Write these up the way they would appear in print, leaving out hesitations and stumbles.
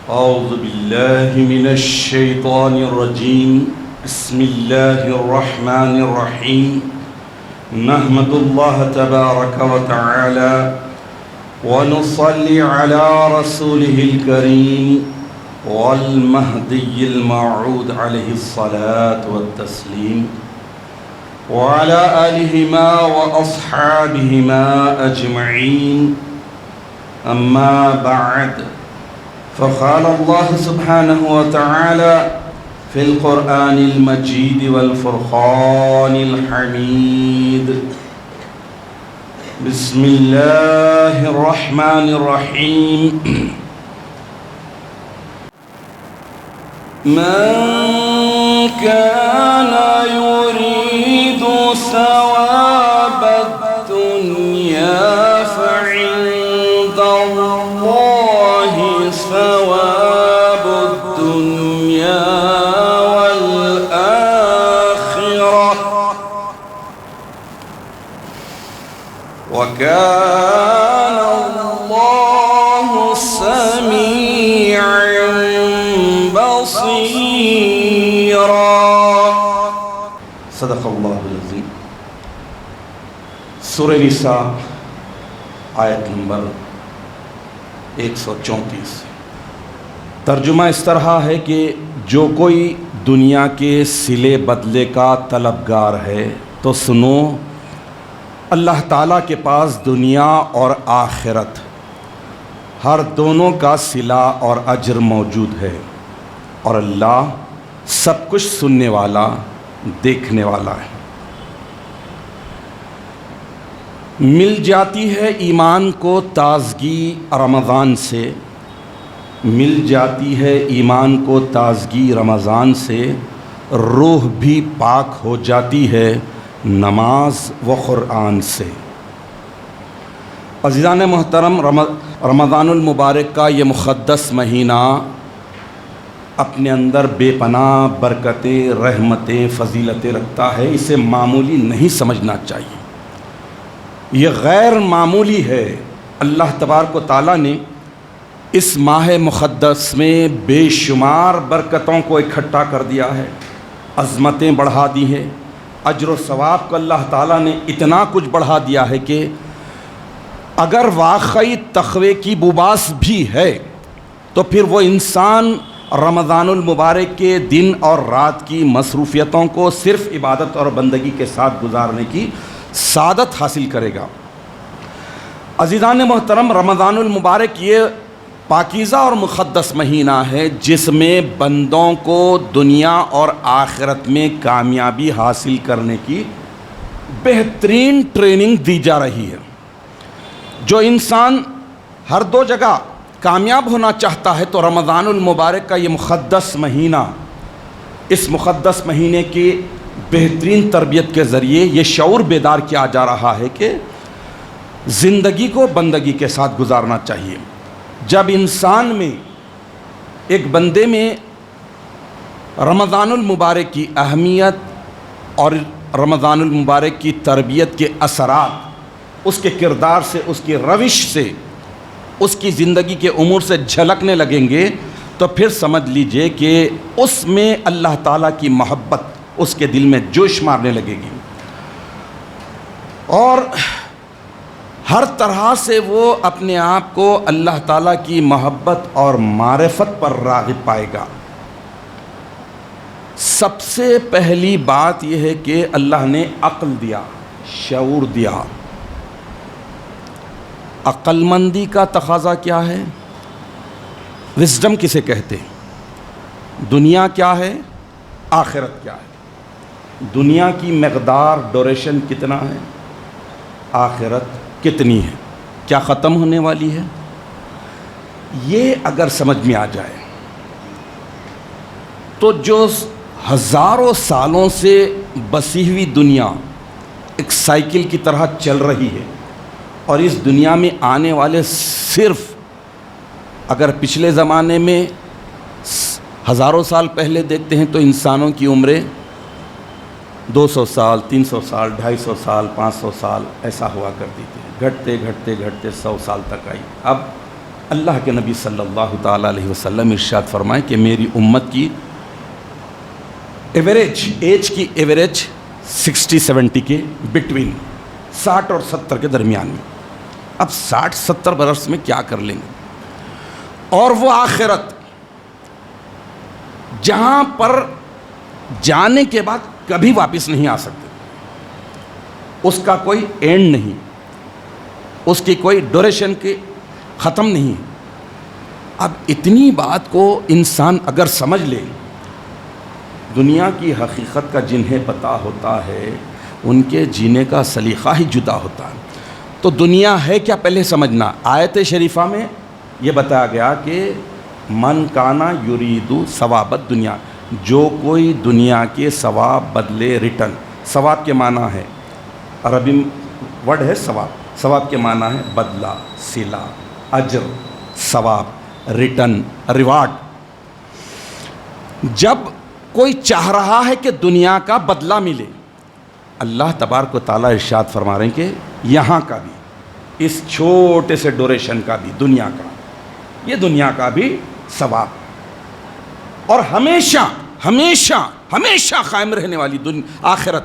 أعوذ بالله من الشيطان الرجيم. بسم الله الرحمن الرحيم. نحمد الله تبارك وتعالى ونصلي على رسوله الكريم والمهدي الموعود عليه الصلاة والتسليم وعلى آلهما وأصحابهما أجمعين. أما بعد، فقال الله سبحانه وتعالى في القرآن المجيد والفرقان الحميد. بسم الله الرحمن الرحيم. من كان يريد ثواب الدنيا فعند الله ثواب الدنيا والآخرة وكان الله سميعا بصيرا. صدق اللہ العظیم. سورہ نساء آیت نمبر 134. ترجمہ اس طرح ہے کہ جو کوئی دنیا کے صلے بدلے کا طلبگار ہے تو سنو، اللہ تعالیٰ کے پاس دنیا اور آخرت ہر دونوں کا صلہ اور اجر موجود ہے، اور اللہ سب کچھ سننے والا، دیکھنے والا ہے. مل جاتی ہے ایمان کو تازگی رمضان سے، مل جاتی ہے ایمان کو تازگی رمضان سے، روح بھی پاک ہو جاتی ہے نماز و قرآن سے. عزیزان محترم، رمضان المبارک کا یہ مقدس مہینہ اپنے اندر بے پناہ برکتیں، رحمتیں، فضیلتیں رکھتا ہے. اسے معمولی نہیں سمجھنا چاہیے، یہ غیر معمولی ہے. اللہ تبارک و تعالیٰ نے اس ماہ مقدس میں بے شمار برکتوں کو اکٹھا کر دیا ہے، عظمتیں بڑھا دی ہیں، اجر و ثواب کو اللہ تعالیٰ نے اتنا کچھ بڑھا دیا ہے کہ اگر واقعی تقوی کی بوباس بھی ہے تو پھر وہ انسان رمضان المبارک کے دن اور رات کی مصروفیتوں کو صرف عبادت اور بندگی کے ساتھ گزارنے کی سعادت حاصل کرے گا. عزیزان محترم، رمضان المبارک یہ پاکیزہ اور مقدس مہینہ ہے جس میں بندوں کو دنیا اور آخرت میں کامیابی حاصل کرنے کی بہترین ٹریننگ دی جا رہی ہے. جو انسان ہر دو جگہ کامیاب ہونا چاہتا ہے تو رمضان المبارک کا یہ مقدس مہینہ، اس مقدس مہینے کی بہترین تربیت کے ذریعے یہ شعور بیدار کیا جا رہا ہے کہ زندگی کو بندگی کے ساتھ گزارنا چاہیے. جب انسان میں، ایک بندے میں رمضان المبارک کی اہمیت اور رمضان المبارک کی تربیت کے اثرات اس کے کردار سے، اس کی روش سے، اس کی زندگی کے امور سے جھلکنے لگیں گے تو پھر سمجھ لیجئے کہ اس میں اللہ تعالیٰ کی محبت اس کے دل میں جوش مارنے لگے گی، اور ہر طرح سے وہ اپنے آپ کو اللہ تعالیٰ کی محبت اور معرفت پر راغب پائے گا. سب سے پہلی بات یہ ہے کہ اللہ نے عقل دیا، شعور دیا. عقل مندی کا تقاضا کیا ہے؟ وزڈم کسے کہتے ہیں؟ دنیا کیا ہے، آخرت کیا ہے. دنیا کی مقدار، ڈوریشن کتنا ہے، آخرت کتنی ہے، کیا ختم ہونے والی ہے. یہ اگر سمجھ میں آ جائے تو جو ہزاروں سالوں سے بسی ہوئی دنیا ایک سائیکل کی طرح چل رہی ہے، اور اس دنیا میں آنے والے صرف، اگر پچھلے زمانے میں ہزاروں سال پہلے دیکھتے ہیں تو انسانوں کی عمریں 200 سال، 300 سال، 250 سال، 500 سال ایسا ہوا کرتی تھی. گھٹتے گھٹتے گھٹتے 100 سال تک آئی. اب اللہ کے نبی صلی اللہ تعالیٰ علیہ وسلم ارشاد فرمائے کہ میری امت کی ایج کی ایوریج 60-70 کے بٹوین، 60 اور 70 کے درمیان میں. اب 60-70 برس میں کیا کر لیں گے؟ اور وہ آخرت جہاں پر جانے کے بعد کبھی واپس نہیں آ سکتے، اس کا کوئی اینڈ نہیں، اس کی کوئی ڈوریشن کی ختم نہیں. اب اتنی بات کو انسان اگر سمجھ لے، دنیا کی حقیقت کا جنہیں پتہ ہوتا ہے ان کے جینے کا سلیقہ ہی جدا ہوتا ہے. تو دنیا ہے کیا پہلے سمجھنا. آیت شریفہ میں یہ بتایا گیا کہ من کانا یریدو ثواب الدنیا، جو کوئی دنیا کے ثواب بدلے ریٹرن. ثواب کے معنی ہے، عربی ورڈ ہے ثواب، ثواب کے معنی ہے بدلہ، صلہ، اجر، ثواب، ریٹرن، ریوارڈ. جب کوئی چاہ رہا ہے کہ دنیا کا بدلہ ملے، اللہ تبارک و تعالیٰ ارشاد فرما رہے ہیں کہ یہاں کا بھی، اس چھوٹے سے ڈوریشن کا بھی، دنیا کا، یہ دنیا کا بھی ثواب، اور ہمیشہ ہمیشہ ہمیشہ قائم رہنے والی آخرت،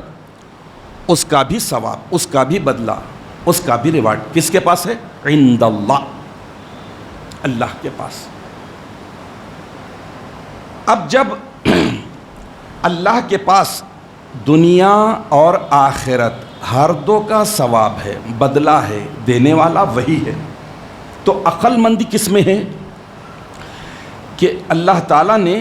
اس کا بھی ثواب، اس کا بھی بدلہ، اس کا بھی ریوارڈ کس کے پاس ہے؟ عند اللہ، اللہ کے پاس. اب جب اللہ کے پاس دنیا اور آخرت ہر دو کا ثواب ہے، بدلہ ہے، دینے والا وہی ہے، تو عقل مندی کس میں ہے کہ اللہ تعالیٰ نے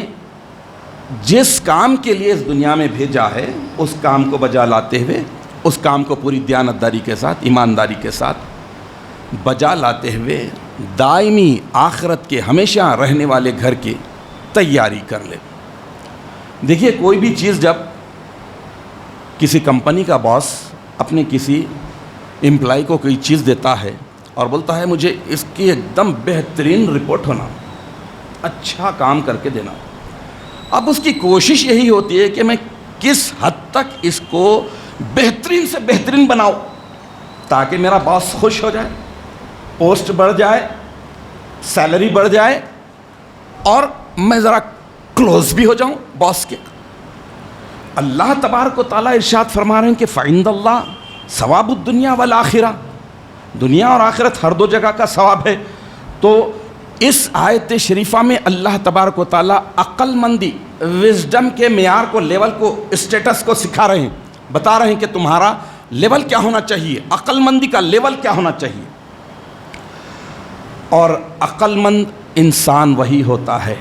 جس کام کے لیے اس دنیا میں بھیجا ہے اس کام کو بجا لاتے ہوئے، اس کام کو پوری دیانتداری کے ساتھ، ایمانداری کے ساتھ بجا لاتے ہوئے دائمی آخرت کے ہمیشہ رہنے والے گھر کی تیاری کر لے. دیکھیے کوئی بھی چیز، جب کسی کمپنی کا باس اپنے کسی امپلائی کو کوئی چیز دیتا ہے اور بولتا ہے مجھے اس کی ایک دم بہترین رپورٹ ہونا، اچھا کام کر کے دینا، اب اس کی کوشش یہی ہوتی ہے کہ میں کس حد تک اس کو بہترین سے بہترین بناؤں تاکہ میرا باس خوش ہو جائے، پوسٹ بڑھ جائے، سیلری بڑھ جائے، اور میں ذرا کلوز بھی ہو جاؤں باس کے. اللہ تبارک و تعالیٰ ارشاد فرما رہے ہیں کہ فعند اللہ ثواب الدنیا والآخرہ، دنیا اور آخرت ہر دو جگہ کا ثواب ہے. تو اس آیت شریفہ میں اللہ تبارک و تعالیٰ عقل مندی، وزڈم کے معیار کو، لیول کو، اسٹیٹس کو سکھا رہے ہیں، بتا رہے ہیں کہ تمہارا لیول کیا ہونا چاہیے، عقل مندی کا لیول کیا ہونا چاہیے. اور عقل مند انسان وہی ہوتا ہے،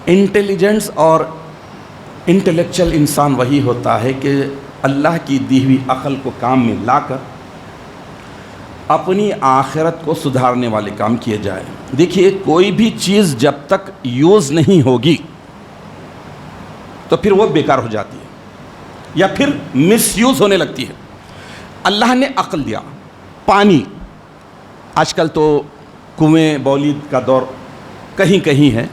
انٹیلیجنس اور انٹلیکچل انسان وہی ہوتا ہے کہ اللہ کی دی ہوئی عقل کو کام میں لا کر اپنی آخرت کو سدھارنے والے کام کیے جائے. دیکھیے کوئی بھی چیز جب تک یوز نہیں ہوگی تو پھر وہ بیکار ہو جاتی ہے یا پھر مس یوز ہونے لگتی ہے. اللہ نے عقل دیا، پانی، آج کل تو کنویں بولید کا دور کہیں کہیں ہے،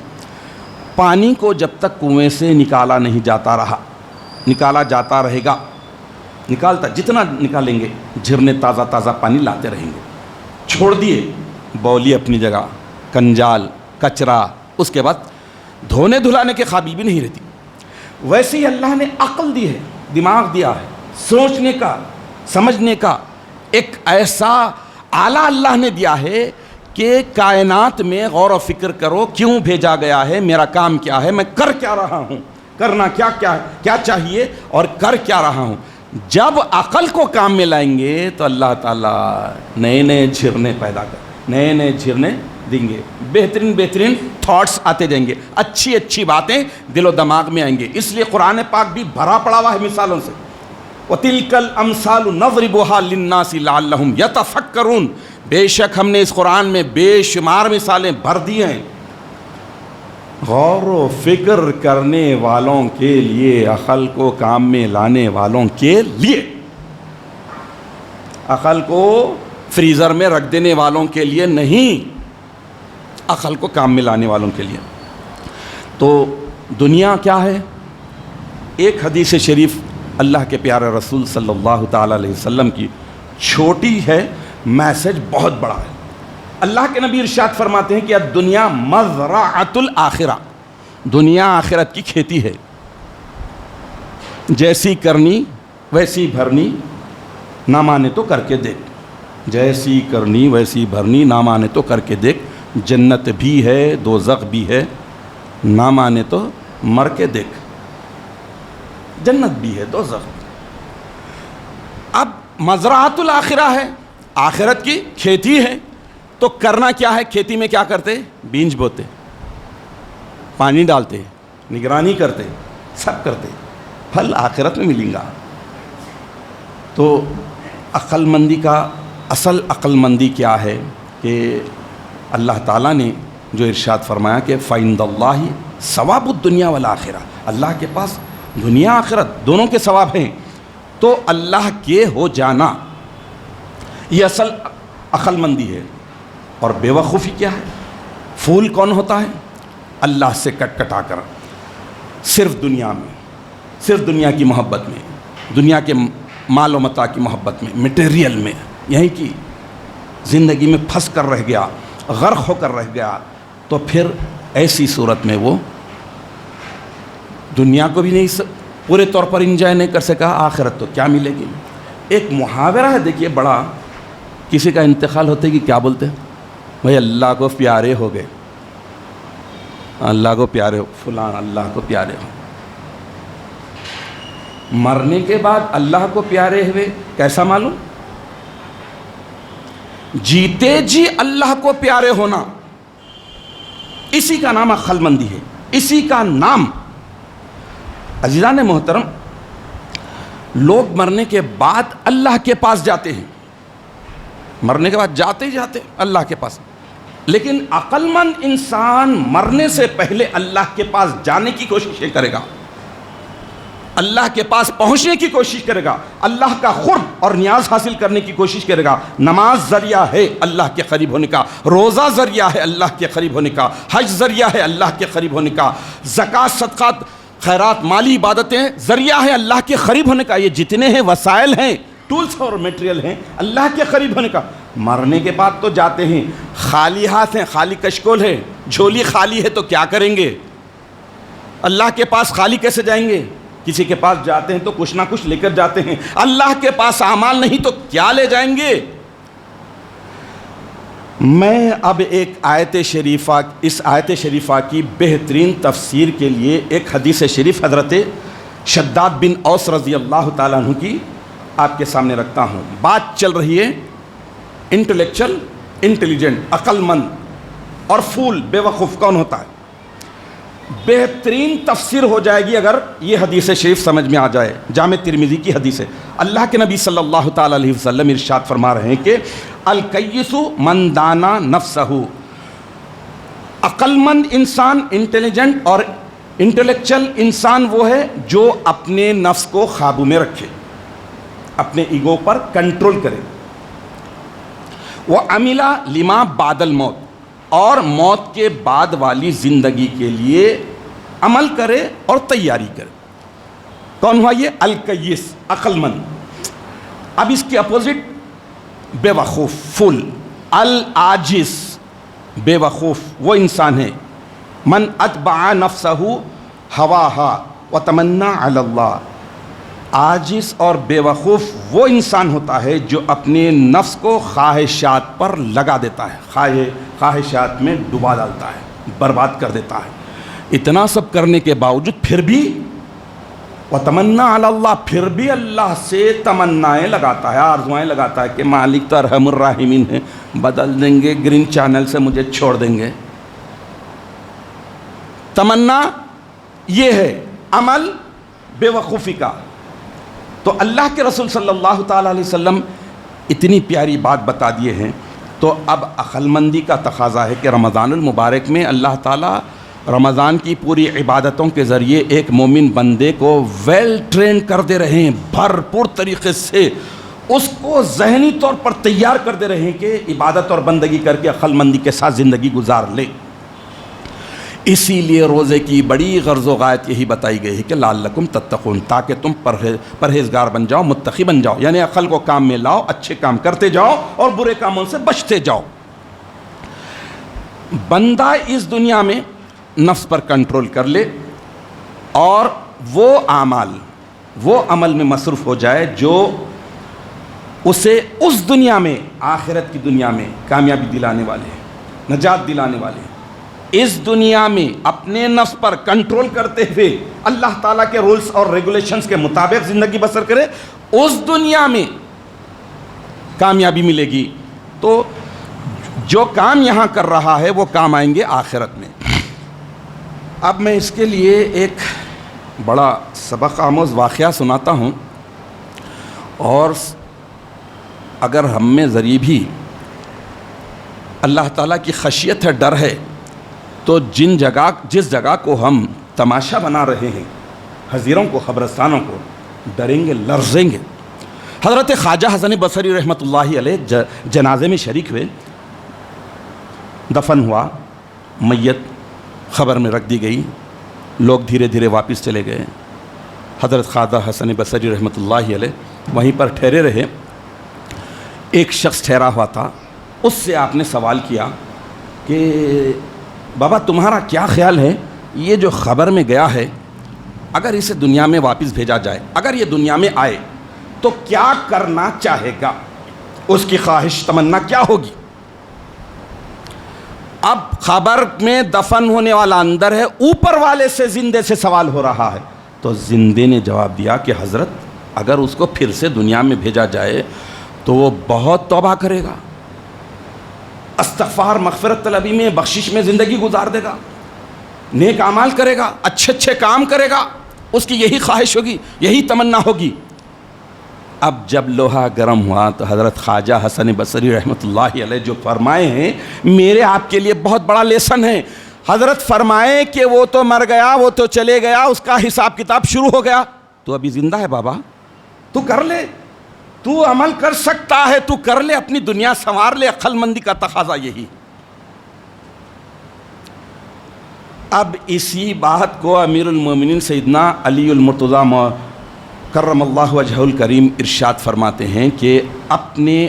پانی کو جب تک کنویں سے نکالا نہیں جاتا رہا، نکالا جاتا رہے گا، نکالتا جتنا نکالیں گے جھرنے تازہ تازہ پانی لاتے رہیں گے. چھوڑ دیے بولی اپنی جگہ، کنجال، کچرا، اس کے بعد دھونے دھلانے کے قابل بھی نہیں رہتی. ویسے ہی اللہ نے عقل دی ہے، دماغ دیا ہے، سوچنے کا، سمجھنے کا ایک ایسا آلہ اللہ نے دیا ہے کہ کائنات میں غور و فکر کرو، کیوں بھیجا گیا ہے، میرا کام کیا ہے، میں کر کیا رہا ہوں، کرنا کیا چاہیے اور کر کیا رہا ہوں. جب عقل کو کام میں لائیں گے تو اللہ تعالیٰ نئے نئے جھرنے پیدا کر، نئے نئے جھرنے دیں گے، بہترین بہترین تھاٹس آتے جائیں گے، اچھی اچھی باتیں دل و دماغ میں آئیں گے. اس لیے قرآن پاک بھی بھرا پڑا ہوا ہے مثالوں سے. وَتِلْكَ الْأَمْثَالُ نَضْرِبُهَا لِلنَّاسِ لَعَلَّهُمْ يَتَفَكَّرُونَ. بے شک ہم نے اس قرآن میں بے شمار مثالیں بھر دی ہیں غور و فکر کرنے والوں کے لیے، عقل کو کام میں لانے والوں کے لیے، عقل کو فریزر میں رکھ دینے والوں کے لیے نہیں، عقل کو کام میں لانے والوں کے لیے. تو دنیا کیا ہے؟ ایک حدیث شریف اللہ کے پیارے رسول صلی اللہ تعالیٰ علیہ وسلم کی چھوٹی ہے، میسج بہت بڑا ہے. اللہ کے نبی ارشاد فرماتے ہیں کہ الدنیا مزرعۃ الآخرہ، دنیا آخرت کی کھیتی ہے، جیسی کرنی ویسی بھرنی، نہ مانے تو کر کے دیکھ، جیسی کرنی ویسی بھرنی، نہ مانے تو کر کے دیکھ، جنت بھی ہے دوزخ بھی ہے، نہ مانے تو مر کے دیکھ، جنت بھی ہے دوزخ بھی۔ اب مزرعۃ الآخرہ ہے، آخرت کی کھیتی ہے، تو کرنا کیا ہے؟ کھیتی میں کیا کرتے؟ بیج بوتے، پانی ڈالتے، نگرانی کرتے، سب کرتے، پھل آخرت میں ملیں گا۔ تو عقل مندی کا اصل عقل مندی کیا ہے کہ اللہ تعالیٰ نے جو ارشاد فرمایا کہ فَعِندَ اللّٰہِ ثواب الدنیا والآخرہ، اللہ کے پاس دنیا آخرت دونوں کے ثواب ہیں، تو اللہ کے ہو جانا یہ اصل عقل مندی ہے۔ اور بے وقوفی کیا ہے؟ پھول کون ہوتا ہے؟ اللہ سے کٹ کٹا کر صرف دنیا میں، صرف دنیا کی محبت میں، دنیا کے مال و متاع کی محبت میں، میٹیریل میں، یہیں کی زندگی میں پھنس کر رہ گیا، غرق ہو کر رہ گیا، تو پھر ایسی صورت میں وہ دنیا کو بھی نہیں پورے طور پر انجوائے نہیں کر سکا، آخرت تو کیا ملے گی۔ ایک محاورہ ہے دیکھیے بڑا، کسی کا انتقال ہوتے کہ کیا بولتے ہیں؟ بھائی اللہ کو پیارے ہو گئے، اللہ کو پیارے ہو، فلان اللہ کو پیارے ہو۔ مرنے کے بعد اللہ کو پیارے ہوئے کیسا معلوم؟ جیتے جی اللہ کو پیارے ہونا، اسی کا نام عقل مندی ہے، اسی کا نام۔ عزیزان محترم، لوگ مرنے کے بعد اللہ کے پاس جاتے ہیں، مرنے کے بعد جاتے ہی جاتے اللہ کے پاس، لیکن عقل مند انسان مرنے سے پہلے اللہ کے پاس جانے کی کوشش کرے گا، اللہ کے پاس پہنچنے کی کوشش کرے گا، اللہ کا قرب اور نیاز حاصل کرنے کی کوشش کرے گا۔ نماز ذریعہ ہے اللہ کے قریب ہونے کا، روزہ ذریعہ ہے اللہ کے قریب ہونے کا، حج ذریعہ ہے اللہ کے قریب ہونے کا، زکوٰۃ صدقات خیرات مالی عبادتیں ذریعہ ہے اللہ کے قریب ہونے کا۔ یہ جتنے ہیں وسائل ہیں، ٹولز اور میٹیریل ہیں اللہ کے قریب ہونے کا۔ مرنے کے بعد تو جاتے ہیں خالی ہاتھ ہیں، خالی کشکول ہے، جھولی خالی ہے تو کیا کریں گے؟ اللہ کے پاس خالی کیسے جائیں گے؟ کسی کے پاس جاتے ہیں تو کچھ نہ کچھ لے کر جاتے ہیں، اللہ کے پاس اعمال نہیں تو کیا لے جائیں گے؟ میں اب ایک آیت شریفہ، اس آیت شریفہ کی بہترین تفسیر کے لیے ایک حدیث شریف حضرت شداد بن اوس رضی اللہ تعالیٰ عنہ کی آپ کے سامنے رکھتا ہوں۔ بات چل رہی ہے انٹلیکچل، انٹیلیجنٹ، عقل مند اور فول، بے وقوف کون ہوتا ہے؟ بہترین تفسیر ہو جائے گی اگر یہ حدیث شریف سمجھ میں آ جائے۔ جامع ترمذی کی حدیث ہے، اللہ کے نبی صلی اللہ تعالیٰ علیہ وسلم ارشاد فرما رہے ہیں کہ الکیس من دانا نفسہ، عقل مند انسان، انٹیلیجنٹ اور انٹلیکچل انسان وہ ہے جو اپنے نفس کو قابو میں رکھے، اپنے ایگو پر کنٹرول کرے، وہ عملا لما بعد الموت، اور موت کے بعد والی زندگی کے لیے عمل کرے اور تیاری کرے۔ کون ہوا یہ؟ الکیس، عقل مند۔ اب اس کے اپوزٹ بے وقوف، فل۔ العاجز، بے وقوف وہ انسان ہے من اتبع نفسہ ہواہا وتمنا علی اللہ۔ عاجز اور بے وقوف وہ انسان ہوتا ہے جو اپنے نفس کو خواہشات پر لگا دیتا ہے، خواہشات میں ڈبا ڈالتا ہے، برباد کر دیتا ہے۔ اتنا سب کرنے کے باوجود پھر بھی وتمنا علی اللہ، پھر بھی اللہ سے تمنائیں لگاتا ہے، آرزوئیں لگاتا ہے کہ مالک تو ارحم الراحمین ہے، بدل دیں گے، گرین چینل سے مجھے چھوڑ دیں گے۔ تمنا یہ ہے عمل بے وقوفی کا۔ تو اللہ کے رسول صلی اللہ تعالیٰ علیہ وسلم اتنی پیاری بات بتا دیے ہیں، تو اب عقل مندی کا تقاضا ہے کہ رمضان المبارک میں اللہ تعالیٰ رمضان کی پوری عبادتوں کے ذریعے ایک مومن بندے کو ویل ٹرین کر دے رہے ہیں، بھرپور طریقے سے اس کو ذہنی طور پر تیار کر دے رہے ہیں کہ عبادت اور بندگی کر کے عقل مندی کے ساتھ زندگی گزار لے۔ اسی لیے روزے کی بڑی غرض و غایت یہی بتائی گئی ہے کہ لعلکم تتقون، تاکہ تم پرہیزگار بن جاؤ، متقی بن جاؤ، یعنی عقل کو کام میں لاؤ، اچھے کام کرتے جاؤ اور برے کاموں سے بچتے جاؤ۔ بندہ اس دنیا میں نفس پر کنٹرول کر لے اور وہ عمل میں مصروف ہو جائے جو اسے اس دنیا میں، آخرت کی دنیا میں کامیابی دلانے والے، نجات دلانے والے، اس دنیا میں اپنے نفس پر کنٹرول کرتے ہوئے اللہ تعالیٰ کے رولز اور ریگولیشنز کے مطابق زندگی بسر کرے، اس دنیا میں کامیابی ملے گی۔ تو جو کام یہاں کر رہا ہے وہ کام آئیں گے آخرت میں۔ اب میں اس کے لیے ایک بڑا سبق آموز واقعہ سناتا ہوں، اور اگر ہم میں ذری بھی اللہ تعالیٰ کی خشیت ہے، ڈر ہے، تو جس جگہ کو ہم تماشا بنا رہے ہیں، حزیروں کو، قبرستانوں کو، ڈریں گے، لرزیں گے۔ حضرت خواجہ حسن بصری رحمۃ اللہ علیہ جنازے میں شریک ہوئے، دفن ہوا، میت قبر میں رکھ دی گئی، لوگ دھیرے دھیرے واپس چلے گئے۔ حضرت خواجہ حسن بصری رحمۃ اللہ علیہ وہیں پر ٹھہرے رہے۔ ایک شخص ٹھہرا ہوا تھا، اس سے آپ نے سوال کیا کہ بابا تمہارا کیا خیال ہے، یہ جو قبر میں گیا ہے اگر اسے دنیا میں واپس بھیجا جائے، اگر یہ دنیا میں آئے تو کیا کرنا چاہے گا، اس کی خواہش تمنا کیا ہوگی؟ اب قبر میں دفن ہونے والا اندر ہے، اوپر والے سے، زندے سے سوال ہو رہا ہے۔ تو زندے نے جواب دیا کہ حضرت اگر اس کو پھر سے دنیا میں بھیجا جائے تو وہ بہت توبہ کرے گا، استغفار، مغفرت طلبی میں، بخشش میں زندگی گزار دے گا، نیک اعمال کرے گا، اچھے کام کرے گا، اس کی یہی خواہش ہوگی، یہی تمنا ہوگی۔ اب جب لوہا گرم ہوا تو حضرت خواجہ حسن بصری رحمۃ اللہ علیہ جو فرمائے ہیں، میرے آپ کے لیے بہت بڑا لیسن ہے۔ حضرت فرمائے کہ وہ تو مر گیا، وہ تو چلے گیا، اس کا حساب کتاب شروع ہو گیا، تو ابھی زندہ ہے بابا، تو کر لے، تو عمل کر سکتا ہے، تو کر لے، اپنی دنیا سنوار لے، عقل مندی کا تقاضا یہی۔ اب اسی بات کو امیر المومنین سیدنا علی المرتضیٰ کرم اللہ وجہہ الکریم ارشاد فرماتے ہیں کہ اپنی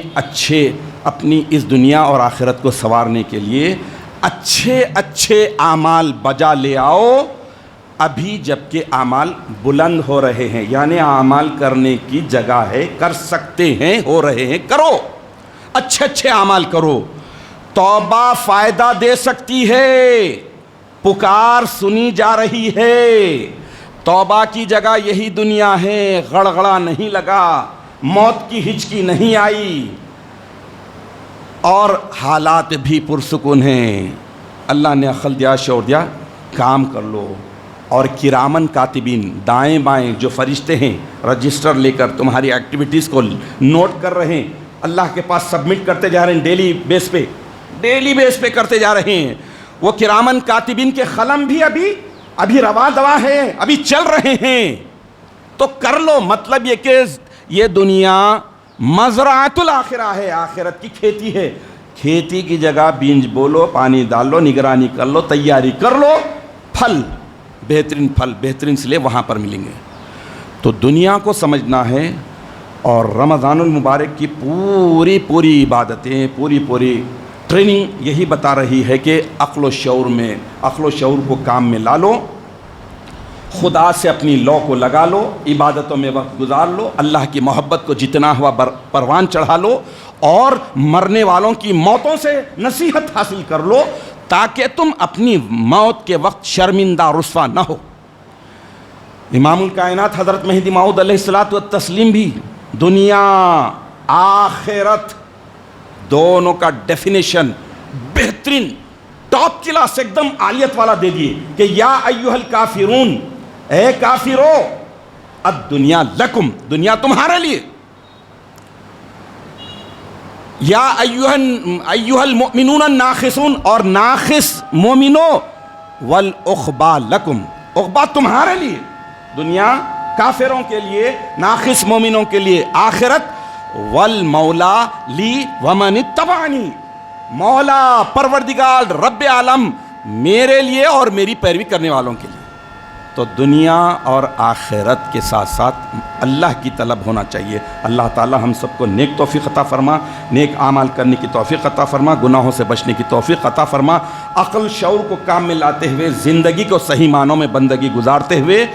اس دنیا اور آخرت کو سنوارنے کے لیے اچھے اعمال بجا لے آؤ، ابھی جبکہ اعمال بلند ہو رہے ہیں، یعنی اعمال کرنے کی جگہ ہے، کر سکتے ہیں، ہو رہے ہیں، کرو، اچھے اعمال کرو۔ توبہ فائدہ دے سکتی ہے، پکار سنی جا رہی ہے، توبہ کی جگہ یہی دنیا ہے، غڑغڑا نہیں لگا، موت کی ہچکی نہیں آئی، اور حالات بھی پرسکون ہیں۔ اللہ نے عقل دیا، شعور دیا، کام کر لو۔ اور کرامن کاتبین، دائیں بائیں جو فرشتے ہیں، رجسٹر لے کر تمہاری ایکٹیویٹیز کو نوٹ کر رہے ہیں، اللہ کے پاس سبمٹ کرتے جا رہے ہیں، ڈیلی بیس پہ کرتے جا رہے ہیں۔ وہ کرامن کاتبین کے قلم بھی ابھی روا دوا ہے، ابھی چل رہے ہیں، تو کر لو۔ مطلب یہ کہ یہ دنیا مزرعۃ الآخرہ ہے، آخرت کی کھیتی ہے، کھیتی کی جگہ بیج بولو، پانی ڈال لو، نگرانی کر لو، تیاری کر لو، پھل بہترین سلے وہاں پر ملیں گے۔ تو دنیا کو سمجھنا ہے، اور رمضان المبارک کی پوری عبادتیں، پوری ٹریننگ یہی بتا رہی ہے کہ عقل و شعور کو کام میں لا لو، خدا سے اپنی لو کو لگا لو، عبادتوں میں وقت گزار لو، اللہ کی محبت کو جتنا ہوا پروان چڑھا لو، اور مرنے والوں کی موتوں سے نصیحت حاصل کر لو، تاکہ تم اپنی موت کے وقت شرمندہ رسوا نہ ہو۔ امام الکائنات حضرت مہدی موعود علیہ الصلوۃ والتسلیم بھی دنیا آخرت دونوں کا ڈیفینیشن بہترین ٹاپ کلاس ایک دم عالیت والا دے دیے کہ یا ایھا الکافرون، اے کافرو، الدنیا لکم، دنیا تمہارے لیے، یا ایھا المؤمنون الناخسون، اور ناخس مومنو، والعقبیٰ لکم، عقبیٰ تمہارے لیے، دنیا کافروں کے لیے، ناخس مومنوں کے لیے، آخرت والمولا لی ومن اتبعنی، مولا پروردگار رب عالم میرے لیے اور میری پیروی کرنے والوں کے لیے۔ تو تو دنیا اور آخرت کے ساتھ ساتھ اللہ کی طلب ہونا چاہیے۔ اللہ تعالی ہم سب کو نیک توفیق عطا فرما، نیک اعمال کرنے کی توفیق عطا فرما، گناہوں سے بچنے کی توفیق عطا فرما، عقل شعور کو کام میں لاتے ہوئے زندگی کو صحیح معنوں میں بندگی گزارتے ہوئے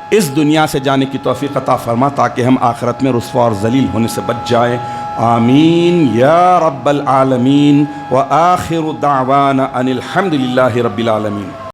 اس دنیا سے جانے کی توفیق عطا فرما، تاکہ ہم آخرت میں رسوا اور ذلیل ہونے سے بچ جائیں۔ آمین یا رب العالمین، وآخر دعوانا ان الحمد للہ رب العالمین۔